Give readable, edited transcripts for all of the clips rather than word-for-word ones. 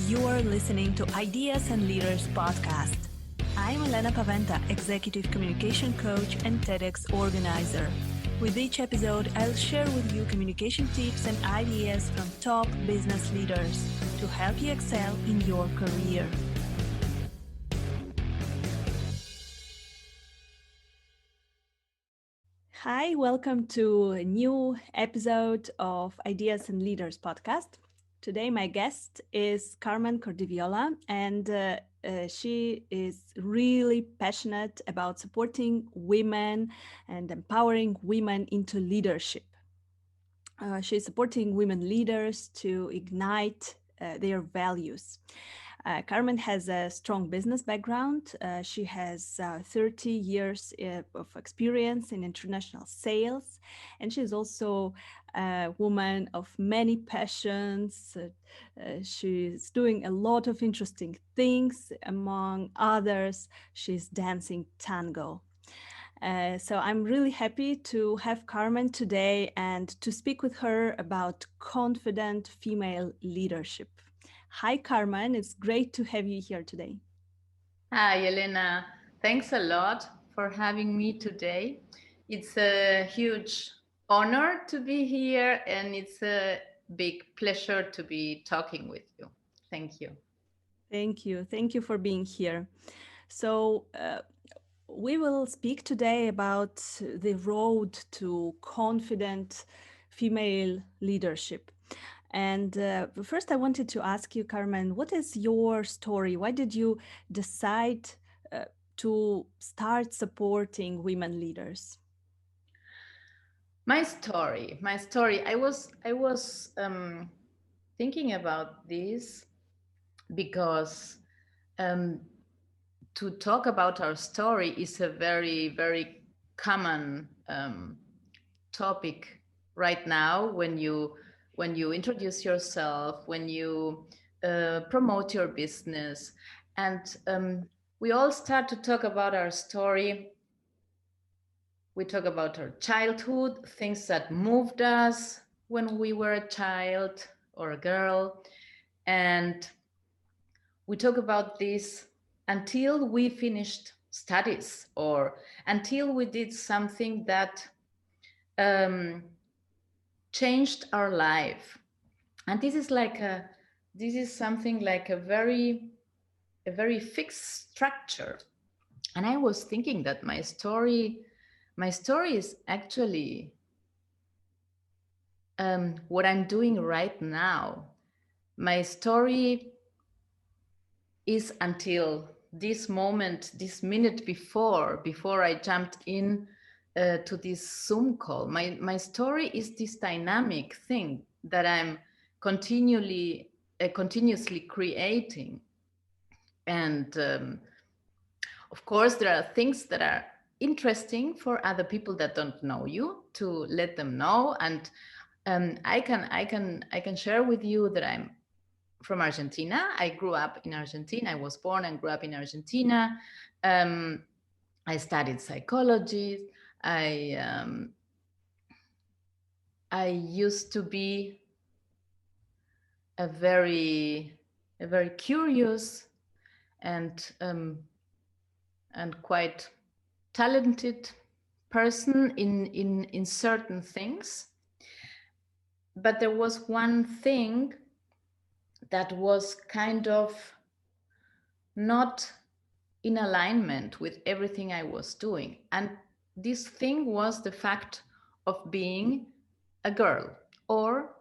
You're listening to Ideas and Leaders podcast. I'm Elena Paventa, Executive Communication Coach and TEDx organizer. With each episode, I'll share with you communication tips and ideas from top business leaders to help you excel in your career. Hi, welcome to a new episode of Ideas and Leaders podcast. Today, my guest is Carmen Cordiviola, and she is really passionate about supporting women and empowering women into leadership. She's supporting women leaders to ignite their values. Carmen has a strong business background. She has 30 years of experience in international sales, and she's also a woman of many passions. She's doing a lot of interesting things. Among others, she's dancing tango. So I'm really happy to have Carmen today and to speak with her about confident female leadership. Hi, Carmen. It's great to have you here today. Hi, Elena. Thanks a lot for having me today. It's a huge honor to be here, and it's a big pleasure to be talking with you. Thank you. Thank you. Thank you for being here. So, we will speak today about the road to confident female leadership. And first, I wanted to ask you, Carmen, what is your story? Why did you decide to start supporting women leaders? My story. I was thinking about this because to talk about our story is a very, very common topic right now when you introduce yourself, when you promote your business, and we all start to talk about our story. We talk about our childhood, things that moved us when we were a child or a girl, and we talk about this until we finished studies or until we did something that changed our life. And this is something like a very fixed structure. And I was thinking that my story is actually what I'm doing right now. My story is until this moment, this minute before I jumped in to this Zoom call. My story is this dynamic thing that I'm continuously creating. And of course, there are things that are interesting for other people that don't know you to let them know. And I can share with you that I'm from Argentina. I grew up in Argentina. I was born and grew up in Argentina. I studied psychology. I used to be a very curious and quite talented person in certain things. But there was one thing that was kind of not in alignment with everything I was doing. And this thing was the fact of being a girl or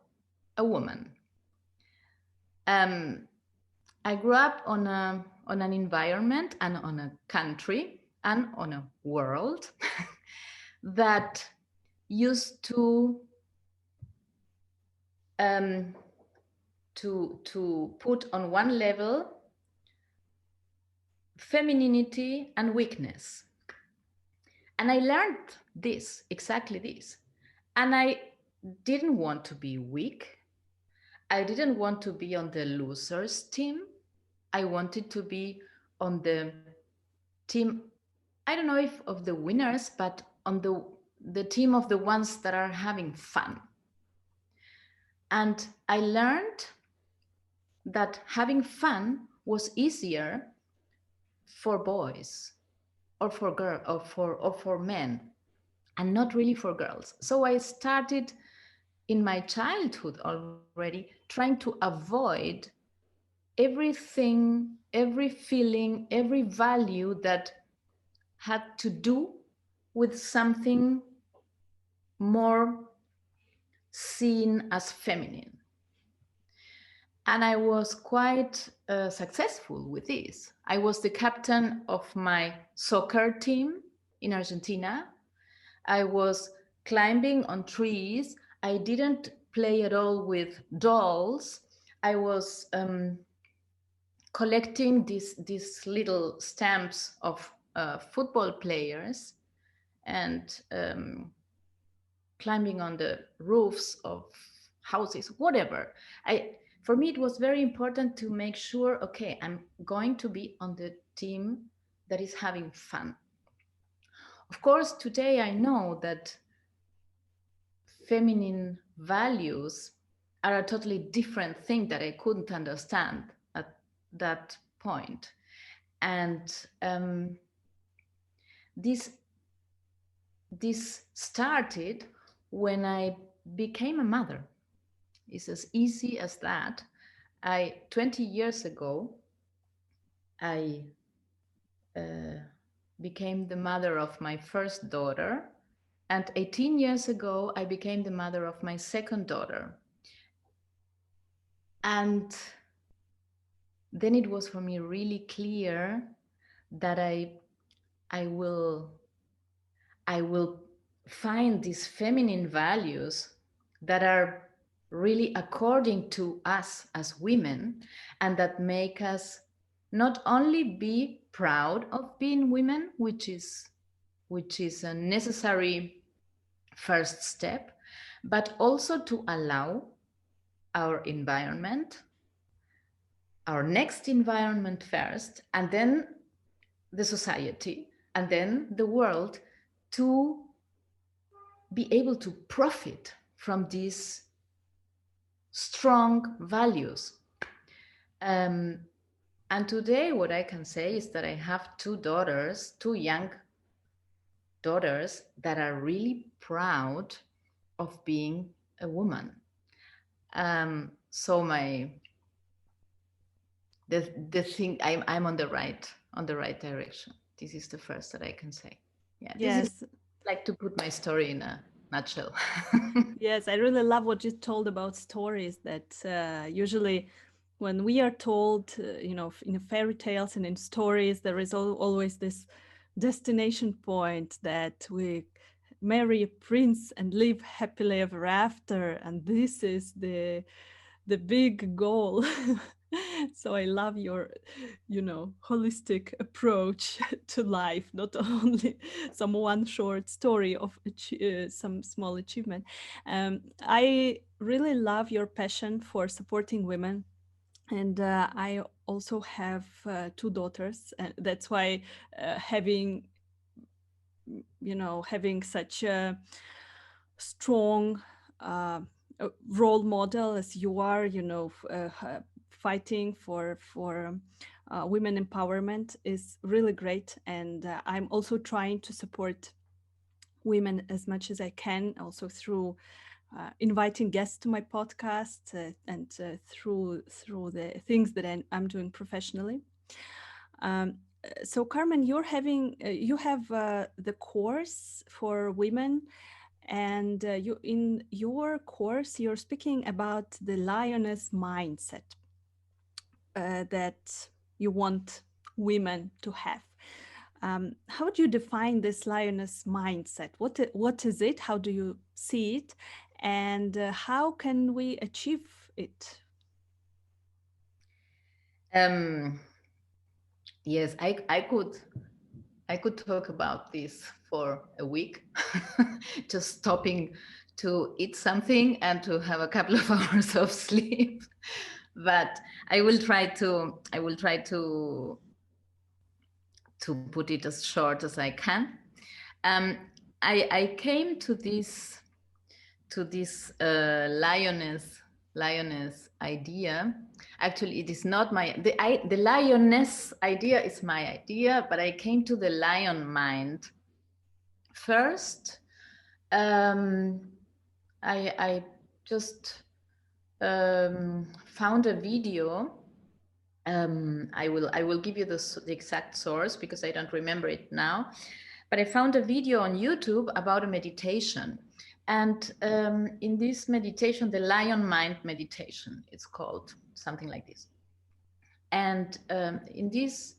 a woman. I grew up on an environment and on a country and on a world that used to put on one level femininity and weakness. And I learned exactly this. And I didn't want to be weak. I didn't want to be on the losers team. I wanted to be on the team, I don't know if of the winners, but on the team of the ones that are having fun. And I learned that having fun was easier for boys or for girl or for men, and not really for girls. So I started in my childhood already trying to avoid everything, every feeling, every value that had to do with something more seen as feminine. And I was quite successful with this. I was the captain of my soccer team in Argentina. I was climbing on trees. I didn't play at all with dolls. I was collecting these little stamps of football players and climbing on the roofs of houses, whatever. For me, it was very important to make sure, okay, I'm going to be on the team that is having fun. Of course, today I know that feminine values are a totally different thing that I couldn't understand at that point. And this started when I became a mother. It's as easy as that. 20 years ago, I became the mother of my first daughter. And 18 years ago, I became the mother of my second daughter. And then it was for me really clear that I will find these feminine values that are really according to us as women, and that make us not only be proud of being women, which is a necessary first step, but also to allow our environment, our next environment first, and then the society, and then the world, to be able to profit from these strong values. And today, what I can say is that I have two young daughters, that are really proud of being a woman. So the thing, I'm on the right direction. This is the first that I can say. Yeah, this is Yes. like to put my story in a nutshell. Yes, I really love what you told about stories, that usually when we are told, in fairy tales and in stories, there is always this destination point that we marry a prince and live happily ever after, and this is the big goal. So I love your, holistic approach to life, not only some one short story of some small achievement. I really love your passion for supporting women. And I also have two daughters. And that's why having such a strong role model as you are, fighting for women empowerment is really great. And I'm also trying to support women as much as I can, also through inviting guests to my podcast, and through the things that I'm doing professionally. Um, so Carmen, you have the course for women, and you in your course you're speaking about the lioness mindset that you want women to have. How do you define this lioness mindset? What is it? How do you see it? And how can we achieve it? Yes, I could talk about this for a week, just stopping to eat something and to have a couple of hours of sleep. But I will try to put it as short as I can. Um, I came to this lioness idea Actually, it is not the lioness idea is my idea, but I came to the lion mind first. I just found a video. I will give you the exact source because I don't remember it now. But I found a video on YouTube about a meditation. And in this meditation, the Lion Mind meditation, it's called something like this. And in this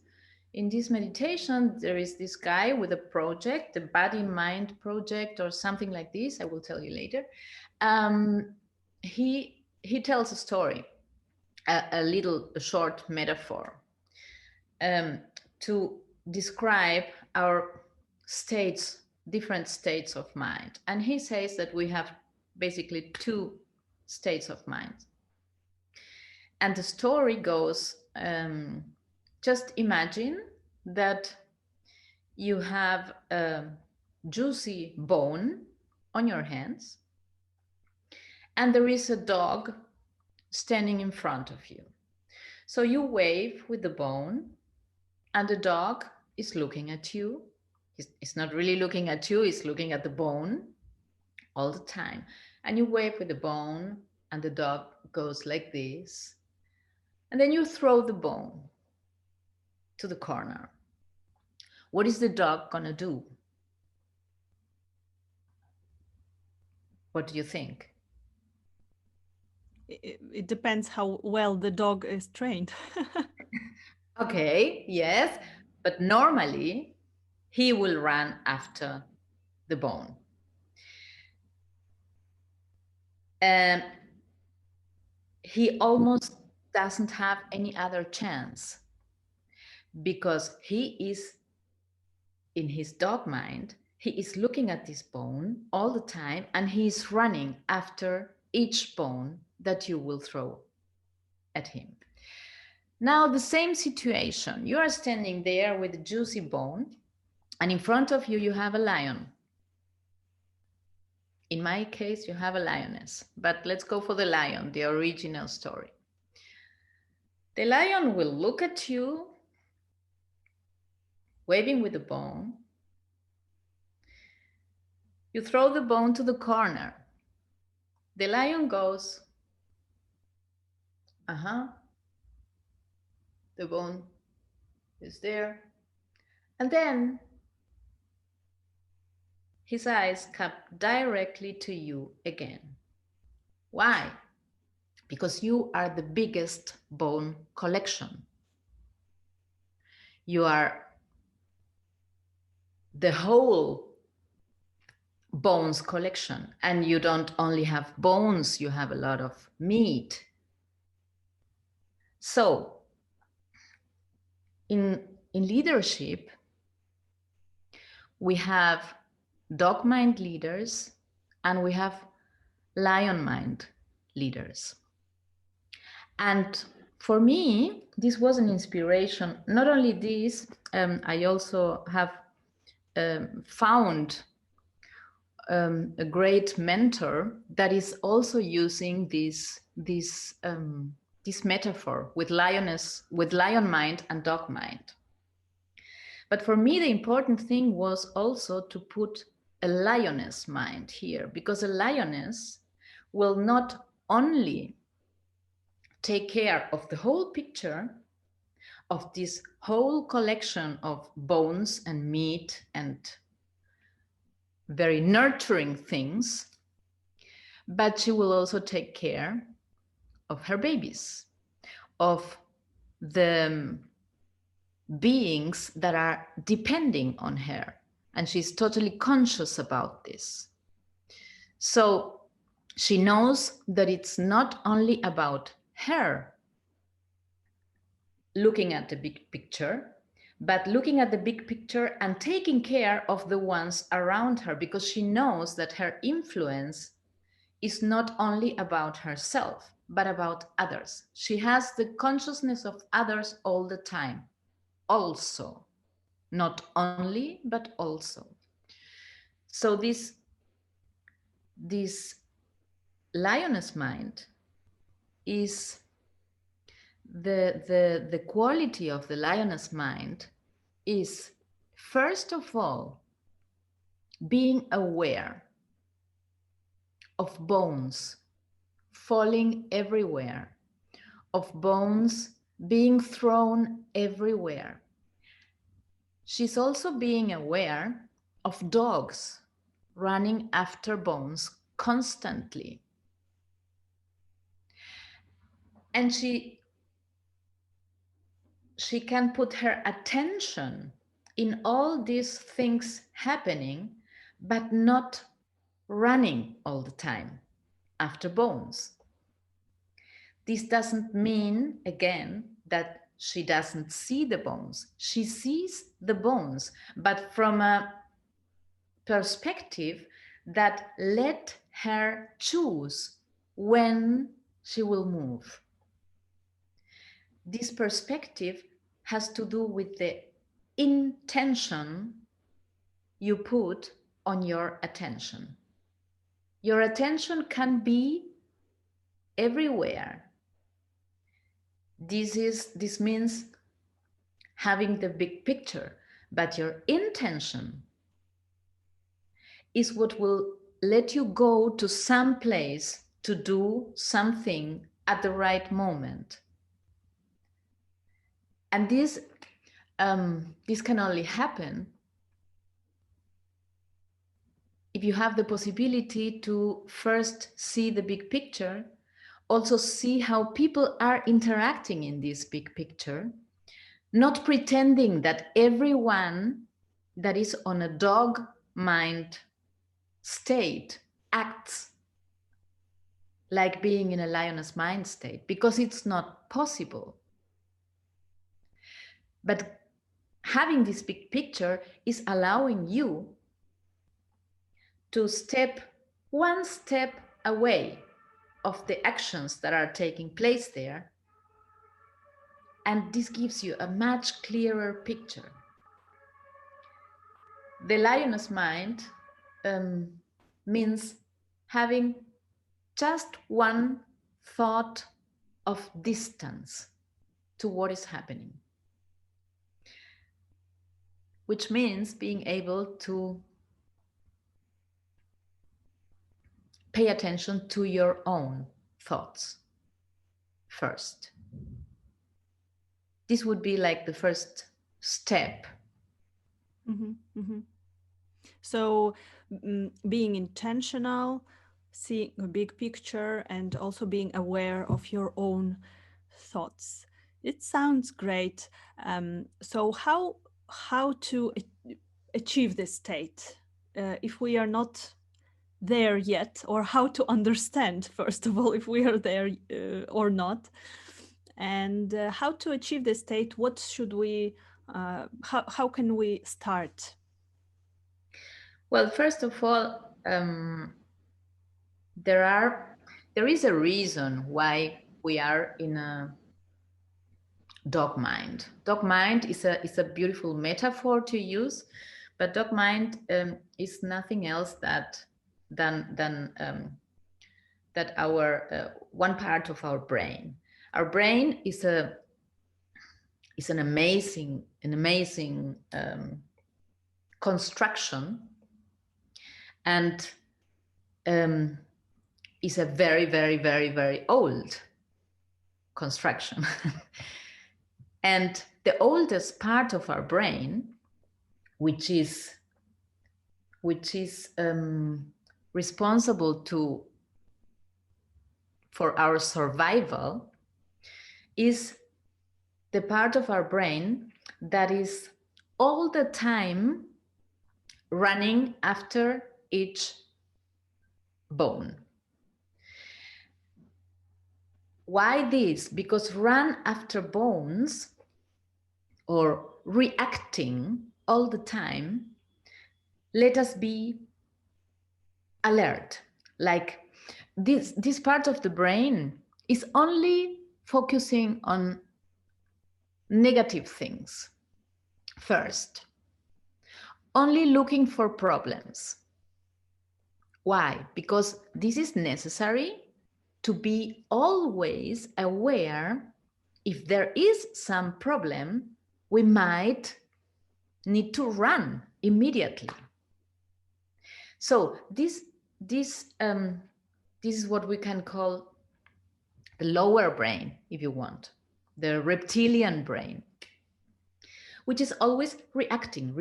meditation, there is this guy with a project, the Body Mind Project or something like this. I will tell you later. He tells a story, a short metaphor to describe our states, different states of mind. And he says that we have basically two states of mind. And the story goes, just imagine that you have a juicy bone on your hands, and there is a dog standing in front of you. So you wave with the bone, and the dog is looking at you. He's not really looking at you, he's looking at the bone all the time. And you wave with the bone, and the dog goes like this. And then you throw the bone to the corner. What is the dog gonna do? What do you think? It depends how well the dog is trained. Okay, yes, but normally he will run after the bone. And he almost doesn't have any other chance because he is in his dog mind. He is looking at this bone all the time and he is running after each bone that you will throw at him. Now, the same situation. You are standing there with a juicy bone, and in front of you, you have a lion. In my case, you have a lioness, but let's go for the lion, the original story. The lion will look at you, waving with the bone. You throw the bone to the corner. The lion goes, the bone is there. And then his eyes come directly to you again. Why? Because you are the biggest bone collection. You are the whole bones collection. And you don't only have bones, you have a lot of meat. So, in leadership, we have dog mind leaders and we have lion mind leaders. And for me, this was an inspiration. Not only this, I also have found a great mentor that is also using this metaphor with lion mind and dog mind. But for me, the important thing was also to put a lioness mind here, because a lioness will not only take care of the whole picture of this whole collection of bones and meat and very nurturing things, but she will also take care of her babies, of the beings that are depending on her. And she's totally conscious about this. So she knows that it's not only about her looking at the big picture, but looking at the big picture and taking care of the ones around her, because she knows that her influence is not only about herself, but about others. She has the consciousness of others all the time, also, not only, but also. So this lioness mind is the quality of the lioness mind is, first of all, being aware of bones falling everywhere, of bones being thrown everywhere. She's also being aware of dogs running after bones constantly. And she can put her attention in all these things happening, but not running all the time after bones. This doesn't mean, again, that she doesn't see the bones. She sees the bones, but from a perspective that let her choose when she will move. This perspective has to do with the intention you put on your attention. Your attention can be everywhere. This means having the big picture, but your intention is what will let you go to some place to do something at the right moment. And this can only happen if you have the possibility to first see the big picture, also see how people are interacting in this big picture, not pretending that everyone that is on a dog mind state acts like being in a lioness mind state, because it's not possible. But having this big picture is allowing you to step one step away of the actions that are taking place there. And this gives you a much clearer picture. The lioness mind means having just one thought of distance to what is happening, which means being able to pay attention to your own thoughts first. This would be like the first step. Mm-hmm, mm-hmm. So being intentional, seeing a big picture, and also being aware of your own thoughts. It sounds great. So how to achieve this state if we are not there yet, or how to understand, first of all, if we are there or not, and how to achieve this state? What should we how can we start? Well, first of all, there is a reason why we are in a dog mind. Dog mind is a beautiful metaphor to use, but dog mind is nothing else than that our one part of our brain. Our brain is an amazing construction, and is a very, very, very, very old construction. And the oldest part of our brain, which is responsible for our survival, is the part of our brain that is all the time running after each bone. Why this? Because run after bones, or reacting all the time, let us be alert. Like this part of the brain is only focusing on negative things first, only looking for problems. Why? Because this is necessary to be always aware if there is some problem, we might need to run immediately. So this is what we can call the lower brain, if you want, the reptilian brain, which is always reacting,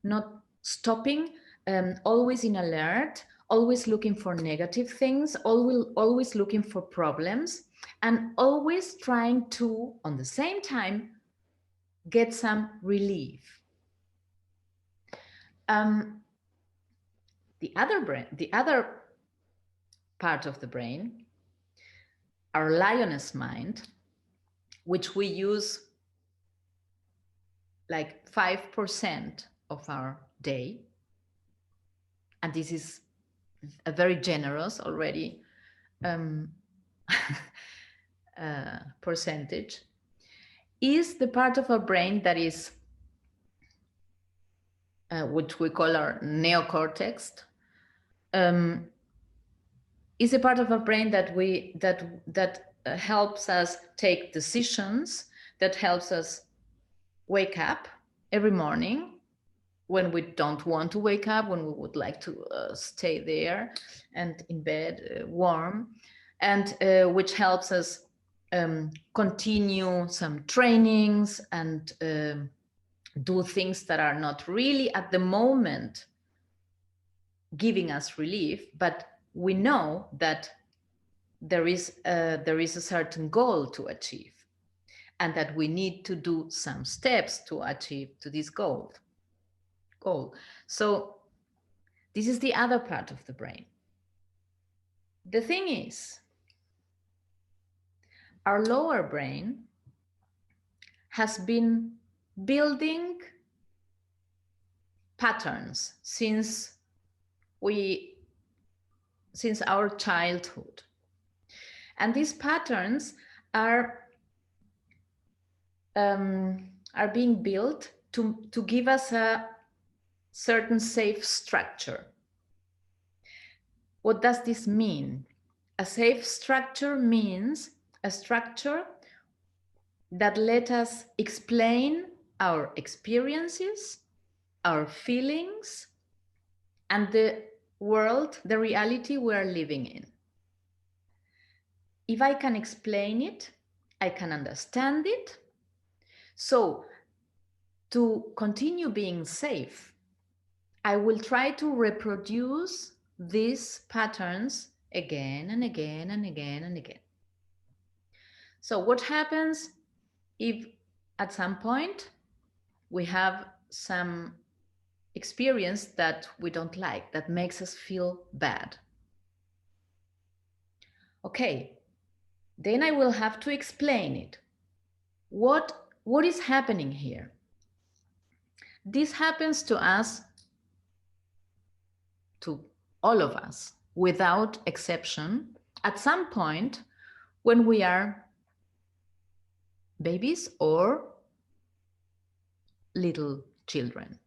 not stopping, always in alert, always looking for negative things, always looking for problems, and always trying to, on the same time, get some relief. The other part of the brain, our lioness mind, which we use like 5% of our day, and this is a very generous already percentage, is the part of our brain that is which we call our neocortex, is a part of our brain that helps us take decisions, that helps us wake up every morning when we don't want to wake up, when we would like to stay there and in bed warm, and which helps us continue some trainings and do things that are not really at the moment giving us relief, but we know that there is a certain goal to achieve, and that we need to do some steps to achieve to this goal. So this is the other part of the brain. The thing is, our lower brain has been building patterns since our childhood. And these patterns are being built to give us a certain safe structure. What does this mean? A safe structure means a structure that let us explain our experiences, our feelings, and the world, the reality we are living in. If I can explain it, I can understand it. So to continue being safe, I will try to reproduce these patterns again and again and again and again. So what happens if at some point we have some experience that we don't like, that makes us feel bad? Okay, then I will have to explain it. What is happening here? This happens to us, to all of us, without exception, at some point when we are babies or little children.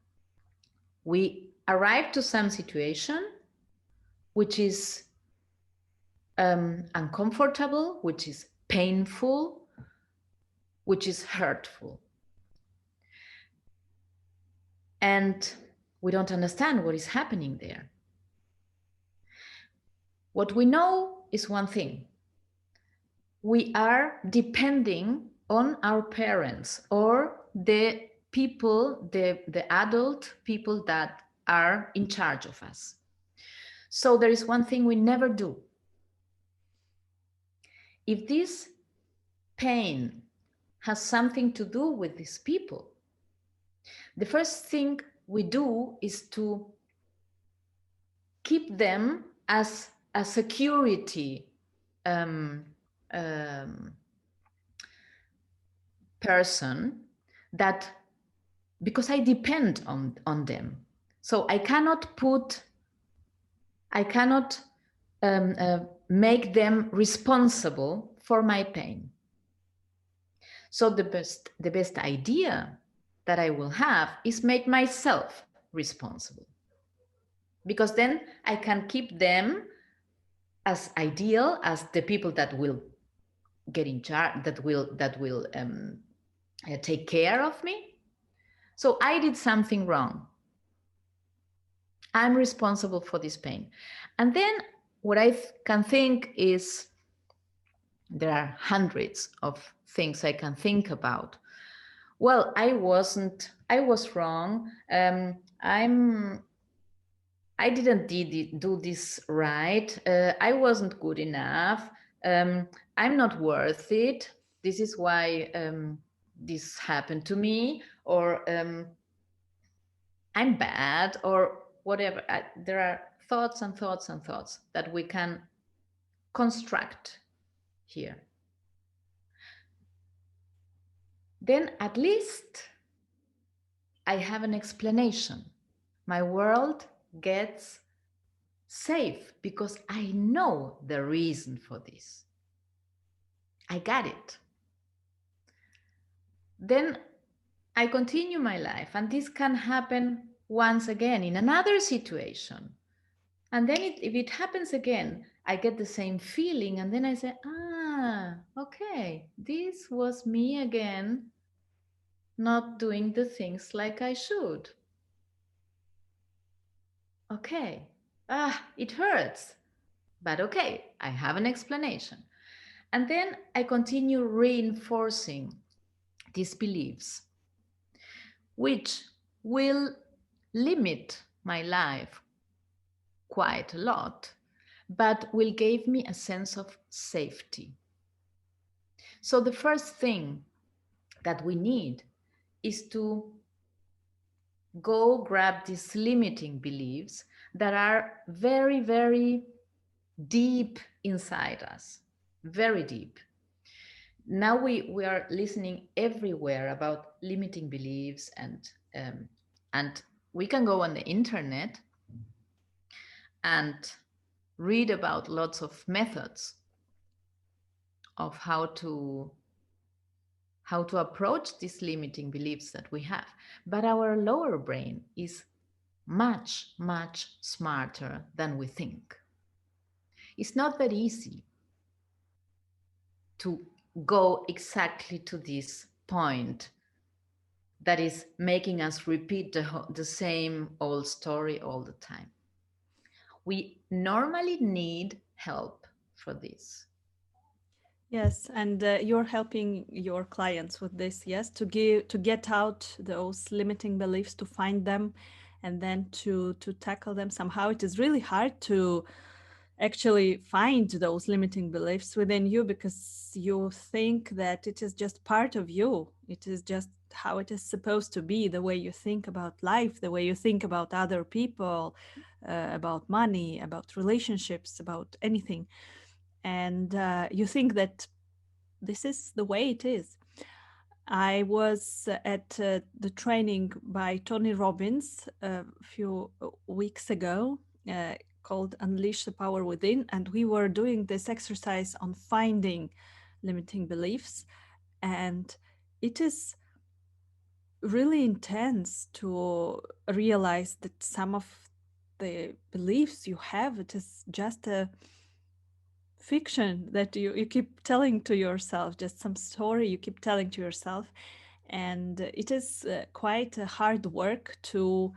We arrive to some situation which is uncomfortable, which is painful, which is hurtful. And we don't understand what is happening there. What we know is one thing. We are depending on our parents or the people, the adult people that are in charge of us. So there is one thing we never do. If this pain has something to do with these people, the first thing we do is to keep them as a security person, that because I depend on them, so I cannot make them responsible for my pain. So the best idea that I will have is make myself responsible, because then I can keep them as ideal, as the people that will get in charge, that will take care of me. So I did something wrong. I'm responsible for this pain. And then what I can think is, there are hundreds of things I can think about. Well, I was wrong. I didn't do this right. I wasn't good enough. I'm not worth it. This is why this happened to me, or I'm bad, or whatever. There are thoughts and thoughts and thoughts that we can construct here. Then at least I have an explanation. My world gets safe because I know the reason for this. I got it. Then I continue my life, and this can happen once again in another situation. And then if it happens again, I get the same feeling, and then I say, okay, this was me again, not doing the things like I should. Okay, it hurts, but okay, I have an explanation. And then I continue reinforcing these beliefs, which will limit my life quite a lot, but will give me a sense of safety. So the first thing that we need is to go grab these limiting beliefs that are very, very deep inside us, very deep. Now we are listening everywhere about limiting beliefs, and we can go on the internet and read about lots of methods of how to approach these limiting beliefs that we have. But our lower brain is much, much smarter than we think. It's not that easy to go exactly to this point that is making us repeat the same old story all the time. We normally need help for this. Yes, and you're helping your clients with this, yes, to get out those limiting beliefs, to find them, and then to tackle them. Somehow, it is really hard to actually find those limiting beliefs within you, because you think that it is just part of you. It is just how it is supposed to be, the way you think about life, the way you think about other people, about money, about relationships, about anything. And you think that this is the way it is. I was at the training by Tony Robbins a few weeks ago, called Unleash the Power Within, and we were doing this exercise on finding limiting beliefs. And it is really intense to realize that some of the beliefs you have, it is just a fiction that you keep telling to yourself, just some story you keep telling to yourself. And it is quite a hard work to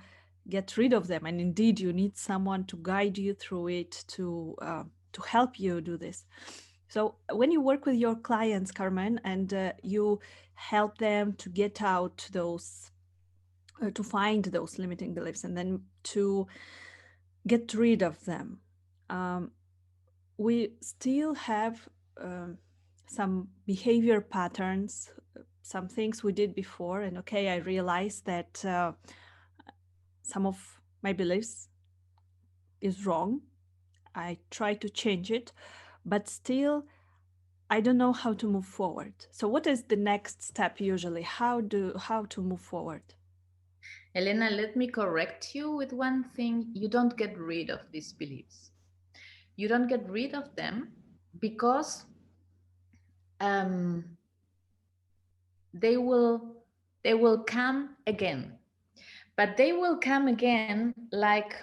get rid of them, and indeed you need someone to guide you through it, to help you do this. So when you work with your clients, Carmen, and you help them to get out those to find those limiting beliefs and then to get rid of them, we still have some behavior patterns, some things we did before. And okay, I realized that some of my beliefs is wrong. I try to change it, but still I don't know how to move forward. So what is the next step usually? How to move forward? Elena, let me correct you with one thing. You don't get rid of these beliefs. You don't get rid of them because they will come again. But they will come again like,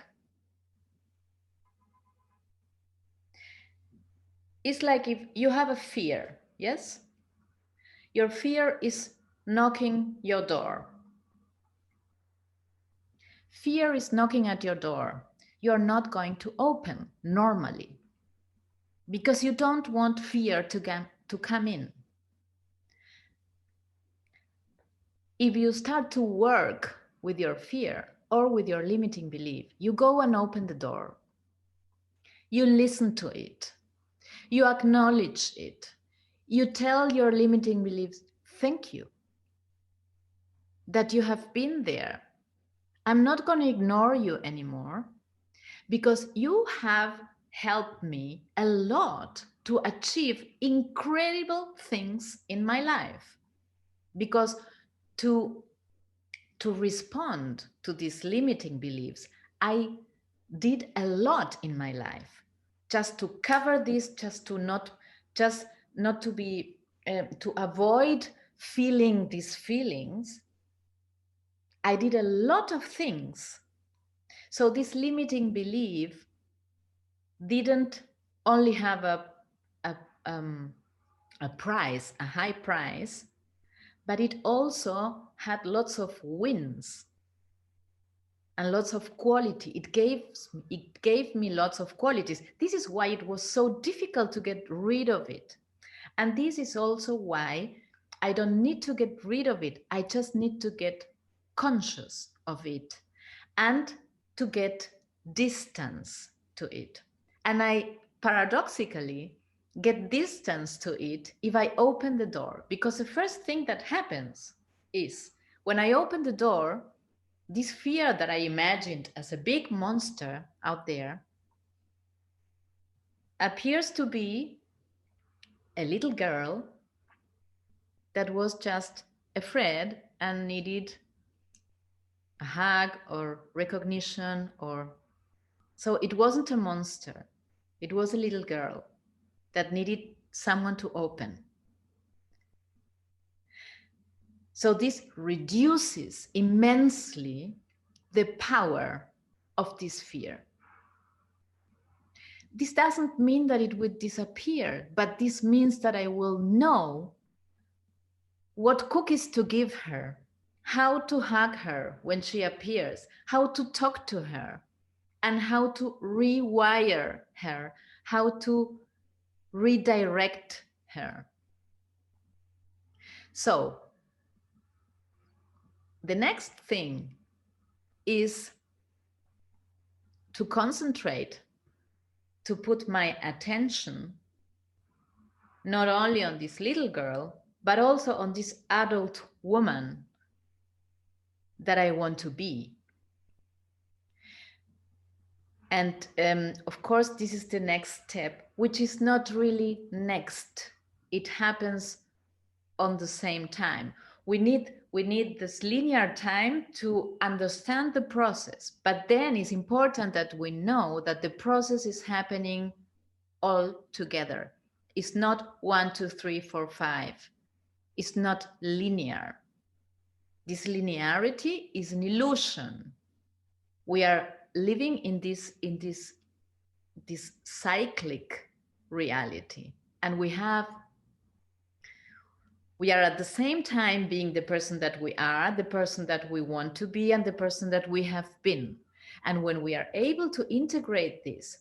it's like if you have a fear Yes? Your fear is knocking your door. Fear is knocking at your door. You're not going to open normally because you don't want fear to come in. If you start to work with your fear or with your limiting belief, you go and open the door. You listen to it. You acknowledge it. You tell your limiting beliefs, thank you, that you have been there. I'm not going to ignore you anymore because you have helped me a lot to achieve incredible things in my life. Because to respond to these limiting beliefs, I did a lot in my life just to cover this, just not to be to avoid feeling these feelings. I did a lot of things. So this limiting belief didn't only have a, um, a price, a high price, but it also had lots of wins and lots of quality. It gave me lots of qualities. This is why it was so difficult to get rid of it. And this is also why I don't need to get rid of it. I just need to get conscious of it and to get distance to it. And I paradoxically get distance to it if I open the door, because the first thing that happens is when I open the door, this fear that I imagined as a big monster out there appears to be a little girl that was just afraid and needed a hug or recognition. Or so it wasn't a monster, it was a little girl that needed someone to open. So this reduces immensely the power of this fear. This doesn't mean that it would disappear, but this means that I will know what cookies to give her, how to hug her when she appears, how to talk to her, and how to rewire her, how to redirect her. So the next thing is to concentrate, to put my attention not only on this little girl, but also on this adult woman that I want to be. And of course, this is the next step, which is not really next. It happens on the same time. We need this linear time to understand the process, but then it's important that we know that the process is happening all together. It's not 1, 2, 3, 4, 5. It's not linear. This linearity is an illusion. We are living in this cyclic reality, and we are at the same time being the person that we are, the person that we want to be, and the person that we have been. And when we are able to integrate this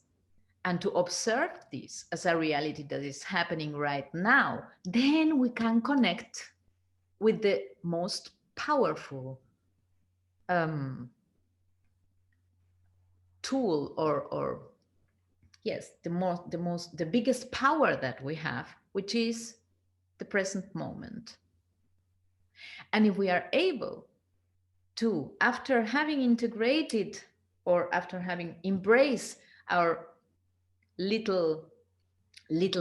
and to observe this as a reality that is happening right now, then we can connect with the most powerful tool, or yes, the biggest power that we have, which is the present moment. And if we are able to, after having integrated or after having embraced our little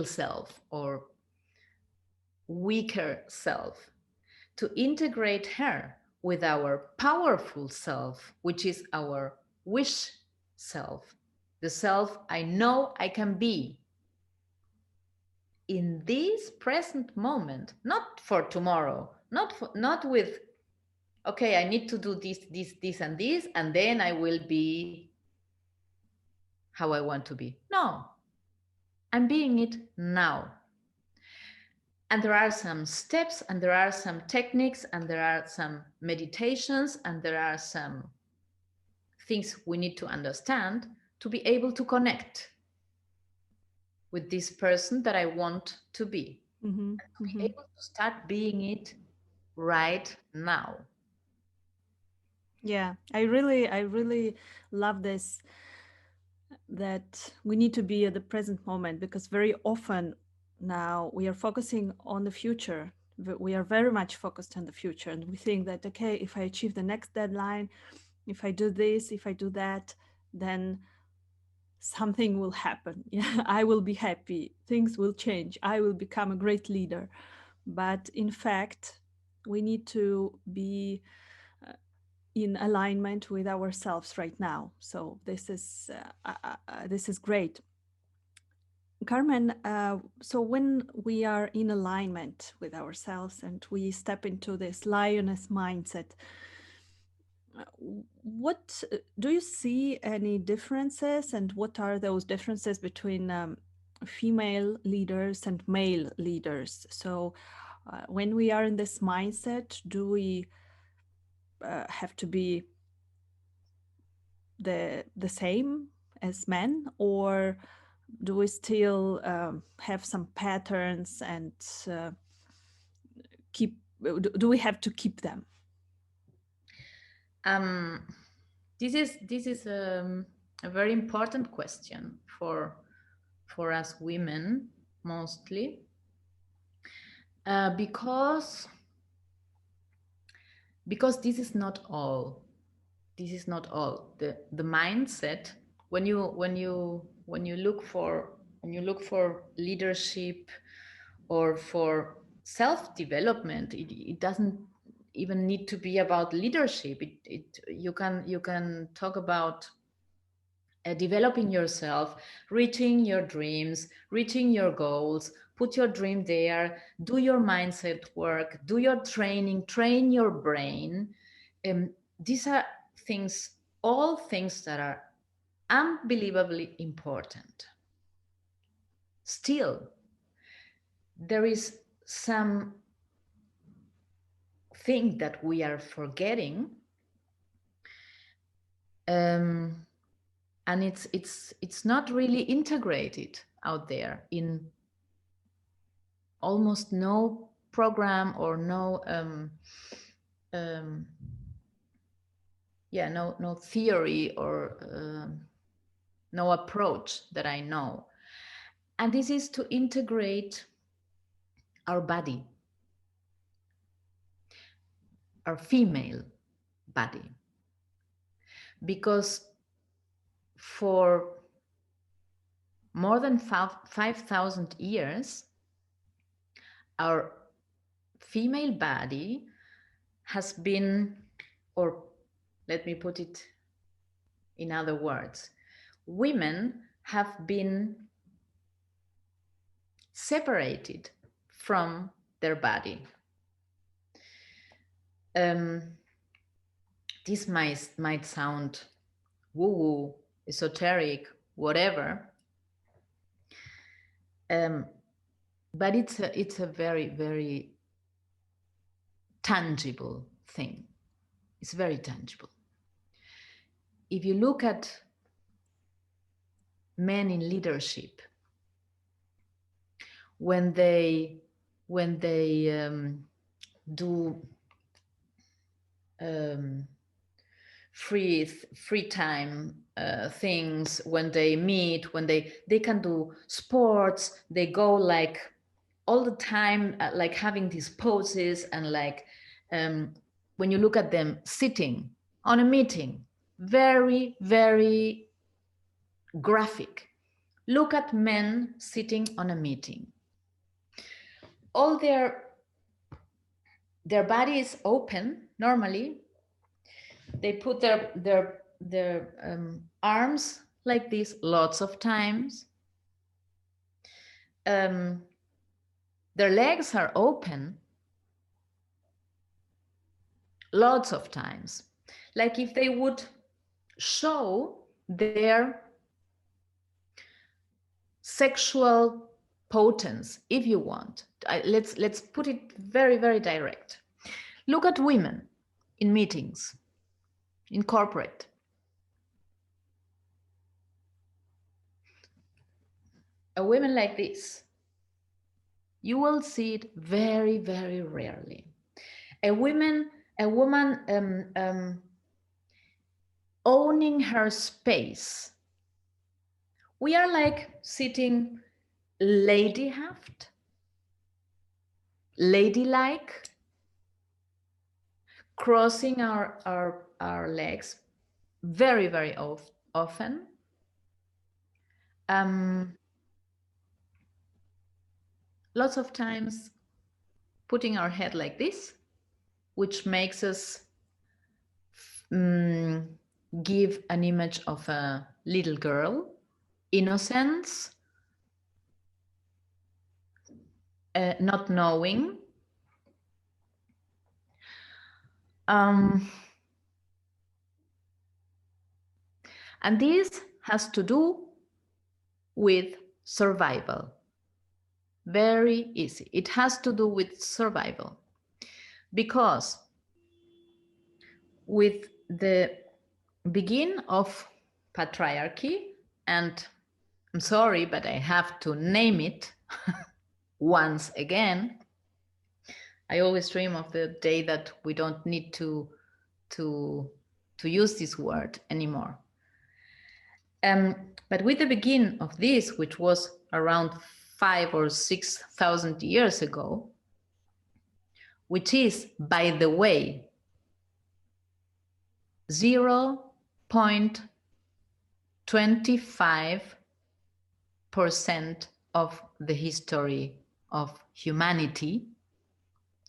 self or weaker self, to integrate her with our powerful self, which is our wish self, the self I know I can be in this present moment, not for tomorrow, not with, okay, I need to do this, and then I will be how I want to be. No, I'm being it now. And there are some steps, and there are some techniques, and there are some meditations, and there are some things we need to understand to be able to connect with this person that I want to be. Mm-hmm. And to be Mm-hmm. able to start being it right now. Yeah, I really love this, that we need to be at the present moment, because very often now we are focusing on the future. We are very much focused on the future, and we think that, okay, if I achieve the next deadline, if I do this, if I do that, then something will happen. Yeah, I will be happy, things will change, I will become a great leader. But in fact, we need to be in alignment with ourselves right now. So this is great, Carmen. So when we are in alignment with ourselves and we step into this lioness mindset, what do you see any differences, and what are those differences between female leaders and male leaders? So when we are in this mindset, do we have to be the same as men, or do we still have some patterns, and keep do we have to keep them? Um, this is a very important question for us women mostly, because this is not all. This is not all. The mindset, when you look for leadership or for self-development, it doesn't even need to be about leadership. You can talk about developing yourself, reaching your dreams, reaching your goals, put your dream there, do your mindset work, do your training, train your brain. These are things, all things that are unbelievably important. Still, there is some thing that we are forgetting, and it's not really integrated out there in almost no program or no um, no theory or no approach that I know. And this is to integrate our body, our female body, because for more than 5,000 years, our female body has been, or let me put it in other words, women have been separated from their body. This might sound woo-woo, esoteric, whatever, but it's a very, very tangible thing. It's very tangible. If you look at men in leadership, when they do free time things, when they meet, when they can do sports, they go like all the time, like having these poses, and like when you look at them sitting on a meeting, very, very graphic. Look at men sitting on a meeting. All their body is open normally. They put their arms like this lots of times. Their legs are open lots of times, like if they would show their sexual potence, if you want. Let's put it very, very direct. Look at women in meetings, in corporate. A woman like this, you will see it very, very rarely. A woman owning her space. We are like sitting ladyhaft, ladylike, crossing our legs very, very often. Lots of times putting our head like this, which makes us give an image of a little girl, innocence, not knowing. And this has to do with survival. Very easy. It has to do with survival. Because with the begin of patriarchy, and I'm sorry, but I have to name it once again. I always dream of the day that we don't need to use this word anymore. But with the beginning of this, which was around 5,000 or 6,000 years ago, which is, by the way, 0.25% of the history of humanity.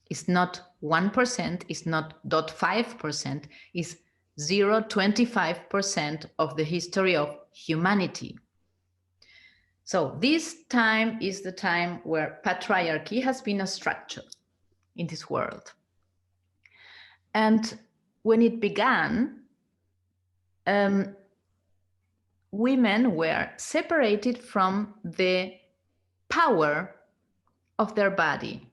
It's not 1%, it's not 0.5%, it's 0.25% of the history of humanity. So this time is the time where patriarchy has been a structure in this world. And when it began, women were separated from the power of their body.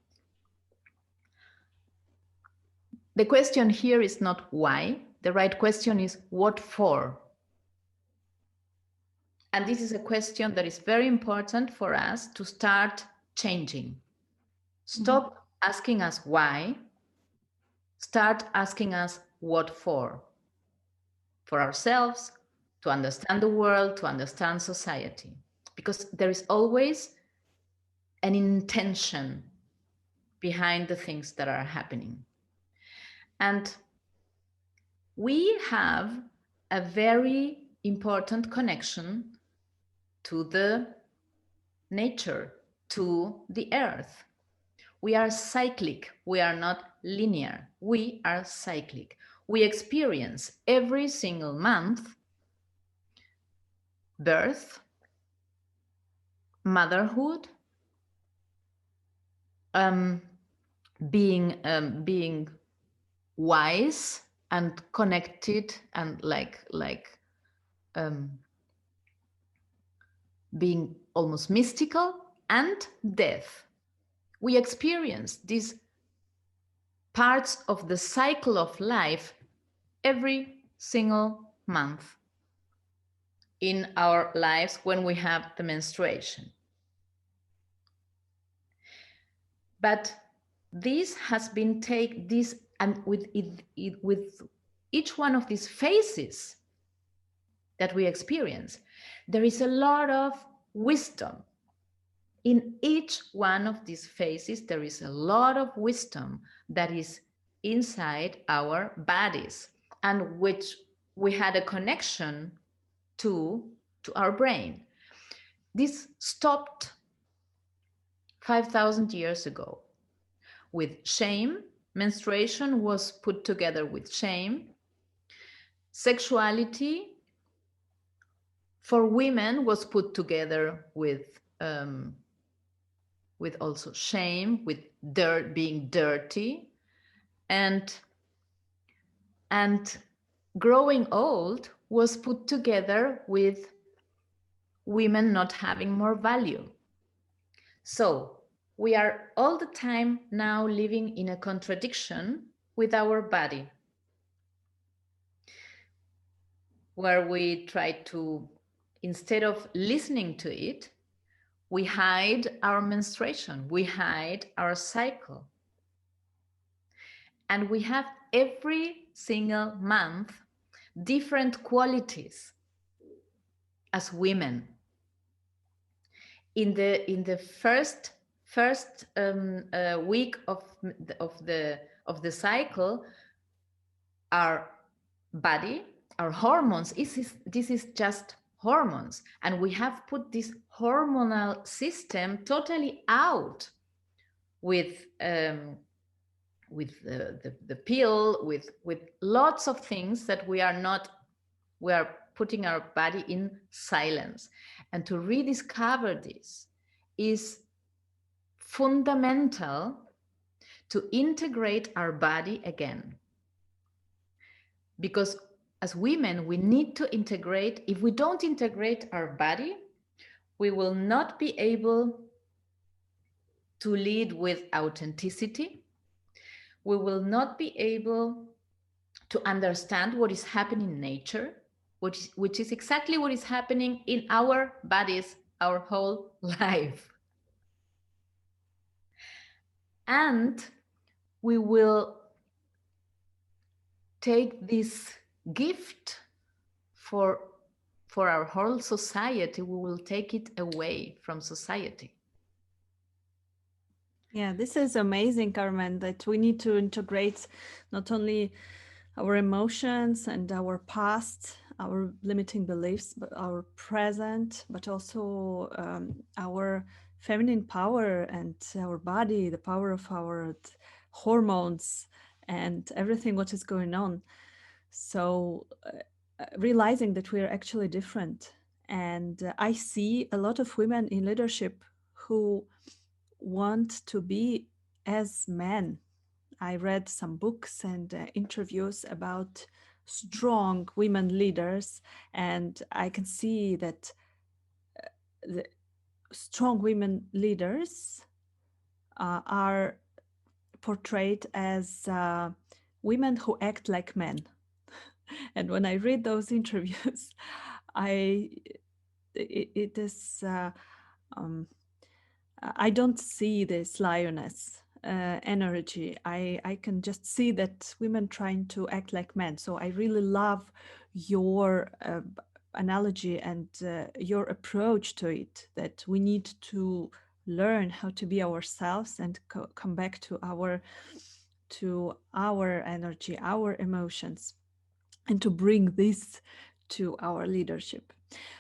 The question here is not why. The right question is what for? And this is a question that is very important for us to start changing. Stop asking us why. Start asking us what for. For ourselves, to understand the world, to understand society. Because there is always an intention behind the things that are happening. And we have a very important connection to the nature, to the earth. We are cyclic. We are not linear. We are cyclic. We experience every single month birth, motherhood, being wise and connected and being almost mystical, and death. We experience these parts of the cycle of life every single month in our lives when we have the menstruation. But this has been and with each one of these phases that we experience, there is a lot of wisdom. In each one of these phases, there is a lot of wisdom that is inside our bodies and which we had a connection to our brain. This stopped 5,000 years ago with shame. Menstruation was put together with shame. Sexuality for women was put together with also shame, with being dirty, and growing old was put together with women not having more value. So we are all the time now living in a contradiction with our body, where we try to, instead of listening to it, we hide our menstruation, we hide our cycle. And we have every single month different qualities as women. In the first week of the cycle, our body, our hormones, this is just hormones, and we have put this hormonal system totally out with the pill, with lots of things that we are putting our body in silence. And to rediscover this is fundamental to integrate our body again. Because as women, we need to integrate. If we don't integrate our body, we will not be able to lead with authenticity. We will not be able to understand what is happening in nature, which is exactly what is happening in our bodies our whole life. And we will take this gift for our whole society, we will take it away from society. Yeah, this is amazing, Carmen, that we need to integrate not only our emotions and our past, our limiting beliefs, but our present, but also our feminine power and our body, the power of our hormones and everything what is going on. So realizing that we are actually different. And I see a lot of women in leadership who want to be as men. I read some books and interviews about strong women leaders, and I can see that the strong women leaders are portrayed as women who act like men. And when I read those interviews, it is I don't see this lioness energy. I can just see that women trying to act like men. So I really love your analogy and your approach to it, that we need to learn how to be ourselves and come back to our energy, our emotions, and to bring this to our leadership.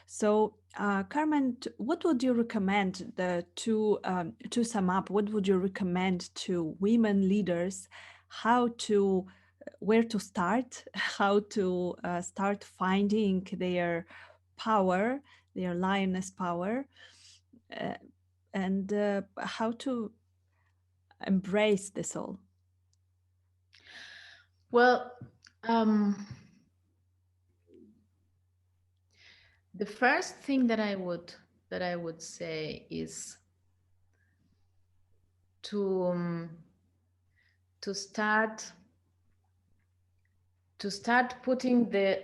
So, Carmen, what would you recommend to sum up? What would you recommend to women leaders? How to where to start? How to start finding their power, their lioness power, uh, and how to embrace this all? Well, the first thing that I would say is to start putting the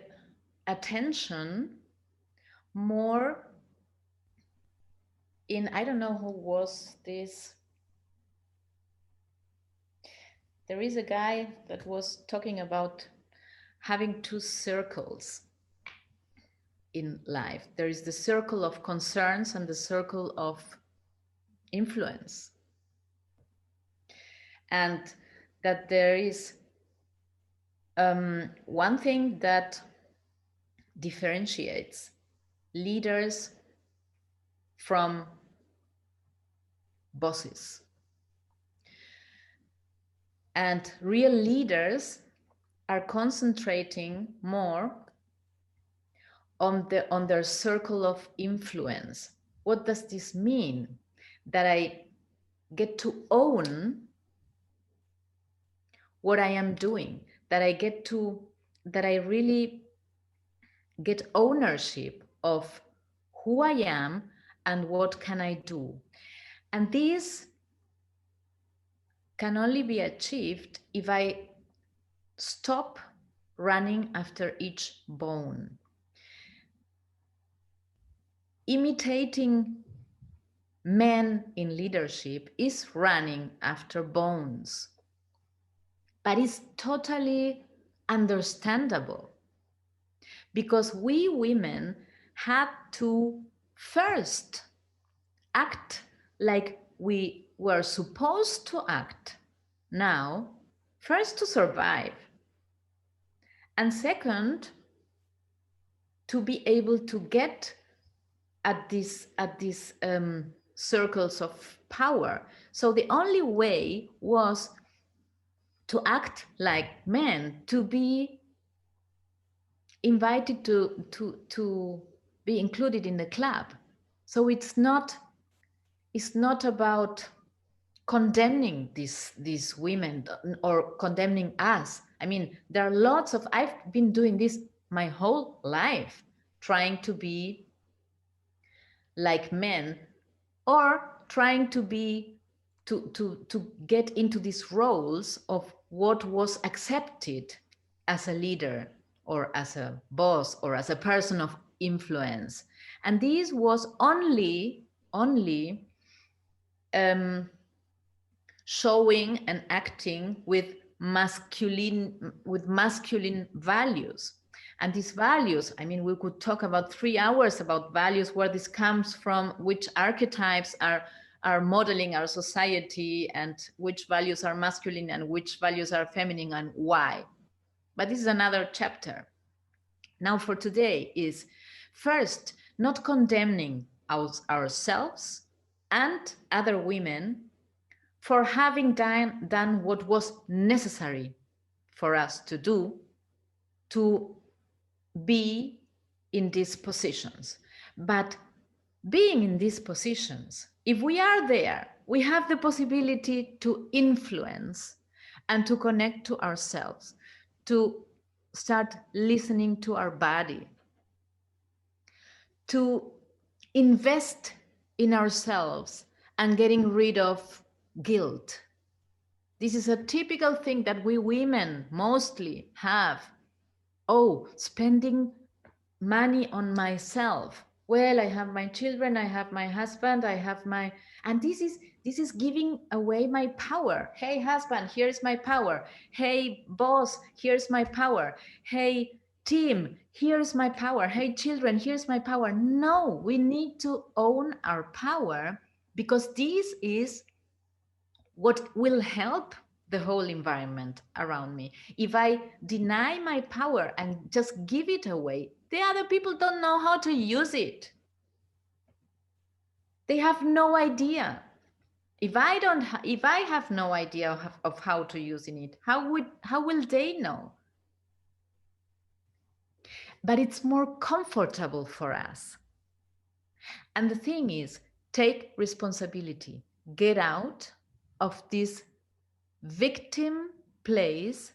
attention more in, I don't know who was this. There is a guy that was talking about having two circles in life. There is the circle of concerns and the circle of influence. And that there is one thing that differentiates leaders from bosses. And real leaders are concentrating more on their circle of influence. What does this mean? That I get to own what I am doing, that I really get ownership of who I am and what can I do. And this can only be achieved if I stop running after each bone. Imitating men in leadership is running after bones, but it's totally understandable because we women had to first act like we were supposed to act now, first to survive, and second to be able to get at these circles of power. So the only way was to act like men, to be invited to be included in the club. So it's not about condemning these women or condemning us. I mean, there are lots of, I've been doing this my whole life, trying to be like men, or trying to be to get into these roles of what was accepted as a leader or as a boss or as a person of influence. And this was only um, showing and acting with masculine values. And these values, I mean, we could talk about 3 hours about values, where this comes from, which archetypes are modeling our society, and which values are masculine and which values are feminine, and why. But this is another chapter. Now for today is first, not condemning ourselves and other women for having done what was necessary for us to do to be in these positions. But being in these positions, if we are there, we have the possibility to influence and to connect to ourselves, to start listening to our body, to invest in ourselves and getting rid of guilt. This is a typical thing that we women mostly have. Oh, spending money on myself. Well, I have my children, I have my husband, I have my, and this is giving away my power. Hey husband, here's my power. Hey boss, here's my power. Hey team, here's my power. Hey children, here's my power. No, we need to own our power, because this is what will help the whole environment around me. If I deny my power and just give it away, the other people don't know how to use it. They have no idea. If I have no idea of how to use it, how will they know? But it's more comfortable for us. And the thing is, take responsibility. Get out of this victim place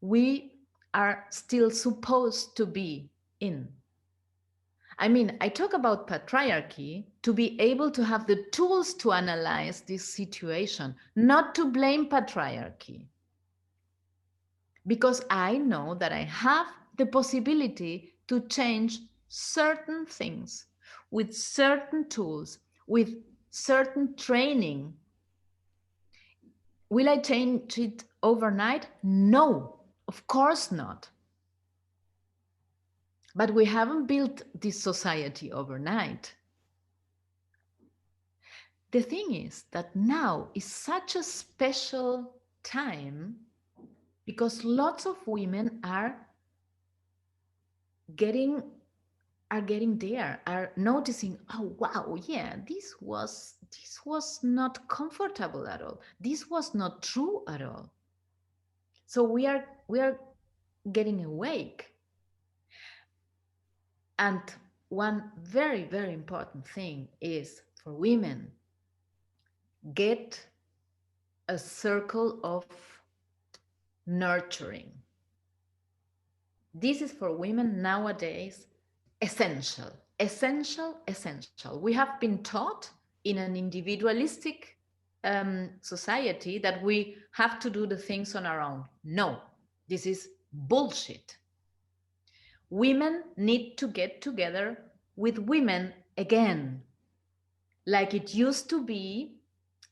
we are still supposed to be in. I mean, I talk about patriarchy to be able to have the tools to analyze this situation, not to blame patriarchy. Because I know that I have the possibility to change certain things with certain tools, with certain training. Will I change it overnight? No, of course not. But we haven't built this society overnight. The thing is that now is such a special time because lots of women are getting there, are noticing, oh wow, yeah, this was not comfortable at all. This was not true at all. So we are getting awake. And one very, very important thing is for women, get a circle of nurturing. This is for women nowadays essential. We have been taught in an individualistic society that we have to do the things on our own. No, this is bullshit. Women need to get together with women again, like it used to be.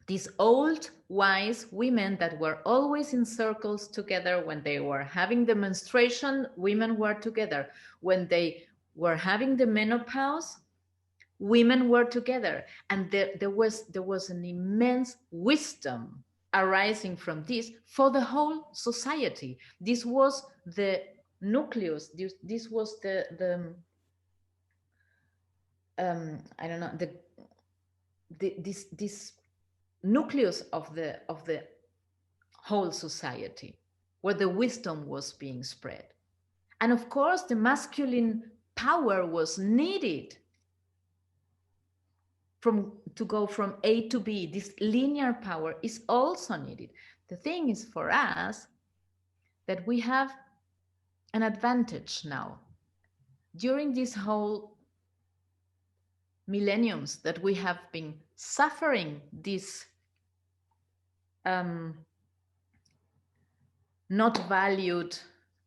These old, wise women that were always in circles together. When they were having the menstruation, women were together. When they were having the menopause, women were together. And there was an immense wisdom arising from this for the whole society. This was the nucleus. This was the I don't know, this nucleus of the whole society, where the wisdom was being spread. And of course, the masculine power was needed to go from A to B. This linear power is also needed. The thing is, for us, that we have an advantage now. During this whole millenniums that we have been suffering this not valued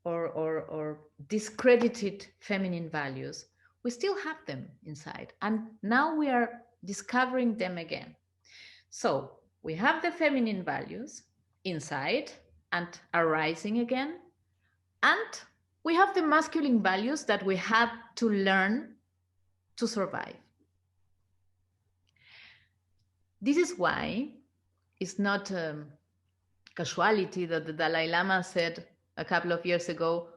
or discredited feminine values, we still have them inside. And now we are discovering them again. So we have the feminine values inside and arising again. And we have the masculine values that we had to learn to survive. This is why it's not a casualty that the Dalai Lama said a couple of years ago,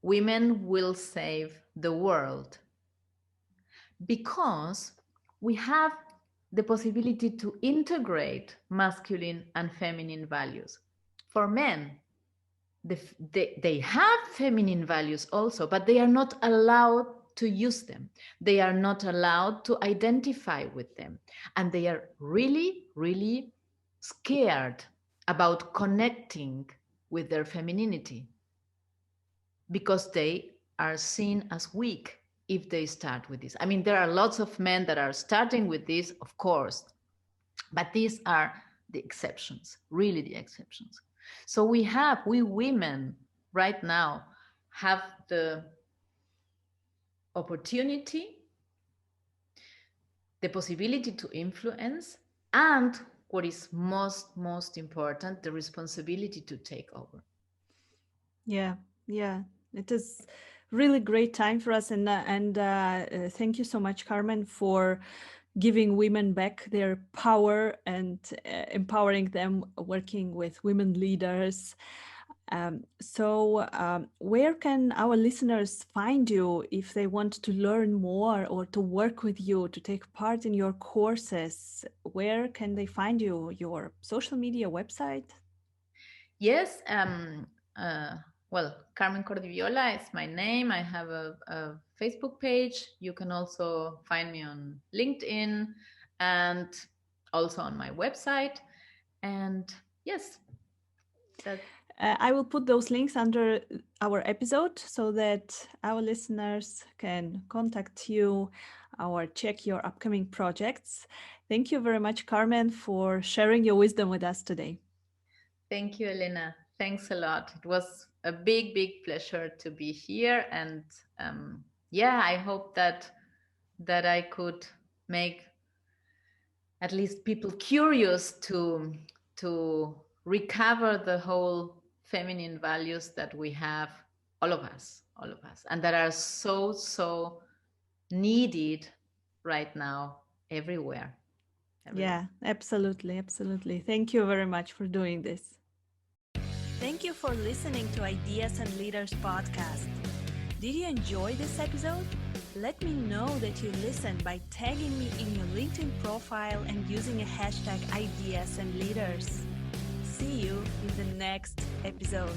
women will save the world. Because we have the possibility to integrate masculine and feminine values. For men, they have feminine values also, but they are not allowed to use them. They are not allowed to identify with them. And they are really, really scared about connecting with their femininity because they are seen as weak if they start with this. I mean, there are lots of men that are starting with this, of course, but these are the exceptions, really the exceptions. So we women right now have the opportunity, the possibility to influence, and what is most important, the responsibility to take over. Yeah, it is really great time for us, and thank you so much, Carmen, for giving women back their power and empowering them, working with women leaders. So where can our listeners find you if they want to learn more or to work with you, to take part in your courses? Where can they find you? Your social media website? Yes, well, Carmen Cordiviola is my name. I have a Facebook page. You can also find me on LinkedIn and also on my website. And yes, I will put those links under our episode so that our listeners can contact you or check your upcoming projects. Thank you very much, Carmen, for sharing your wisdom with us today. Thank you, Elena. Thanks a lot. It was a big pleasure to be here. And I hope that I could make at least people curious to recover the whole feminine values that we have, all of us, and that are so needed right now everywhere. Yeah, absolutely. Thank you very much for doing this. Thank you for listening to Ideas and Leaders podcast. Did you enjoy this episode? Let me know that you listened by tagging me in your LinkedIn profile and using a hashtag Ideas and Leaders. See you in the next episode.